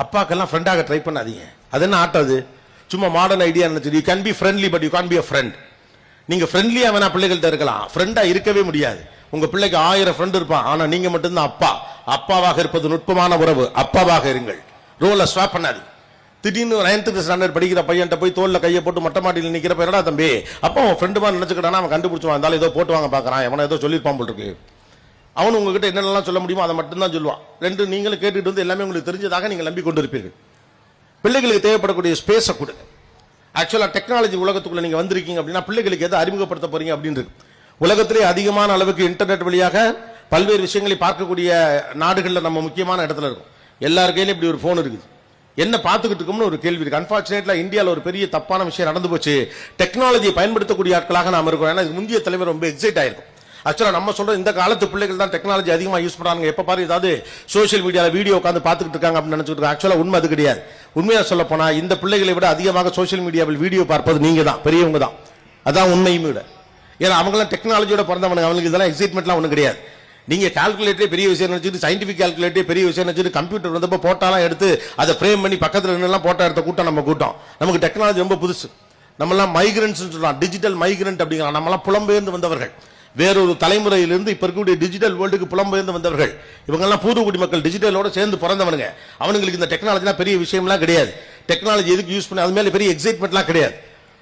அப்பாக்கெல்லாம் ஃப்ரெண்டாக ட்ரை பண்ணாதீங்க. அது என்ன ஆட்டம் அது? சும்மா மாடர்ன் ஐடியா நினைச்சு you can be friendly but you can't be a friend. நீங்க ஃப்ரெண்ட்லியா வேணா பிள்ளைகள்கிட்ட இருக்கலாம், ஃப்ரெண்டா இருக்கவே முடியாது. உங்க பிள்ளைக்கு 1000 ஃப்ரெண்ட் இருப்பான், ஆனா நீங்க மட்டும்தான் அப்பா. அப்பாவாக இருப்பது நுட்பமான உறவு. அப்பாவாக இருங்கள், ரோலை ஸ்வாப் பண்ணாதீங்க. திடீர்னு 9th ஸ்டாண்டர்ட் படிக்கிற பையன்ட்ட போய் தோல்ல கையை போட்டு மொட்டை மாட்டியில் நிக்கிற பையனடா தம்பி அப்போ அவன் ஃப்ரெண்டு மாதிரி நினைச்சுக்கிட்டானா அவன் கண்டுபிடிச்சுவான். இருந்தாலும் ஏதோ போட்டு வாங்க பாக்குறான், எவனை ஏதோ சொல்லியிருப்பான் போல் இருக்கு. அவனு உங்ககிட்ட என்னென்னலாம் சொல்ல முடியுமோ அதை மட்டும்தான் சொல்லுவான். ரெண்டு நீங்களும் கேட்டுட்டு வந்து எல்லாமே உங்களுக்கு தெரிஞ்சதாக நீங்கள் நம்பி கொண்டு இருப்பீர்கள். பிள்ளைகளுக்கு தேவைப்படக்கூடிய ஸ்பேஸை கொடுங்க. ஆக்சுவலா டெக்னாலஜி உலகத்துக்குள்ள நீங்க வந்திருக்கீங்க அப்படின்னா பிள்ளைகளுக்கு எதை அறிமுகப்படுத்த போறீங்க அப்படின்னு உலகத்திலே அதிகமான அளவுக்கு இன்டர்நெட் வழியாக பல்வேறு விஷயங்களை பார்க்கக்கூடிய நாடுகளில் நம்ம முக்கியமான இடத்துல இருக்கும். எல்லார் கையிலும் இப்படி ஒரு போன் இருக்குது. என்ன பார்த்துக்கிட்டு இருக்கோம்னு ஒரு கேள்வி இருக்கு. அன்பார்ச்சுனேட்லா இந்தியாவில் ஒரு பெரிய தப்பான விஷயம் நடந்து போச்சு. டெக்னாலஜியை பயன்படுத்தக்கூடிய ஆட்களாக நாம் இருக்கோம். ஏன்னா முந்தைய தலைவர் ரொம்ப எக்ஸைட் ஆயிருக்கும். ஆக்சுவலா நம்ம சொல்ற இந்த காலத்து பிள்ளைகள் தான் டெக்னாலஜி அதிகமாக யூஸ் பண்றாங்க. எப்ப பாரு ஏதாவது சோசியல் மீடியாவில் வீடியோ உட்காந்து பார்த்துக்கிட்டு இருக்காங்க அப்படின்னு நினைச்சிட்டு இருக்காங்க. ஆக்சுவலா உண்மை அது கிடையாது. உண்மையா சொல்ல போனா இந்த பிள்ளைகளை விட அதிகமாக சோசியல் மீடியாவில் வீடியோ பார்ப்பது நீங்க தான், பெரியவங்க தான். அதான் உண்மையும் விட. ஏன்னா அவங்களாம் டெக்னாலஜியோட பிறந்தவனுங்க, அவங்களுக்கு இதெல்லாம் எக்ஸைட்மெண்ட்லாம் ஒன்றும் கிடையாது. நீங்க கால்குலேட்டரே பெரிய விஷயம் நினைச்சிட்டு, சயின்டிபிக் கால்குலேட்டரே பெரிய விஷயம் நினைச்சிட்டு, கம்ப்யூட்டர் வந்தப்போ போட்டாலாம் எடுத்து அதை ஃப்ரேம் பண்ணி பக்கத்தில் நின்றுலாம் போட்டோ எடுத்த கூட்டம் நம்ம கூட்டம். நமக்கு டெக்னாலஜி ரொம்ப புதுசு. நம்மளாம் மைக்ரன்ஸ் சொல்லலாம், டிஜிட்டல் மைக்ரண்ட் அப்படிங்கிறோம். நம்மளாம் புலம்பெயர்ந்து வந்தவர்கள், வேறொரு தலைமுறையிலிருந்து இப்ப இருக்கக்கூடிய டிஜிட்டல் வேர்ல்டுக்கு புலம்பெயர்ந்து வந்தவர்கள். இவங்கெல்லாம் பூர்வகுடி மக்கள், டிஜிட்டலோட சேர்ந்து பிறந்தவனுங்க. அவனுங்களுக்கு இந்த டெக்னாலஜினா பெரிய விஷயம்லாம் கிடையாது. டெக்னாலஜி எதுக்கு யூஸ் பண்ணி அது மேலே பெரிய எக்ஸைட்மெண்ட்லாம் கிடையாது.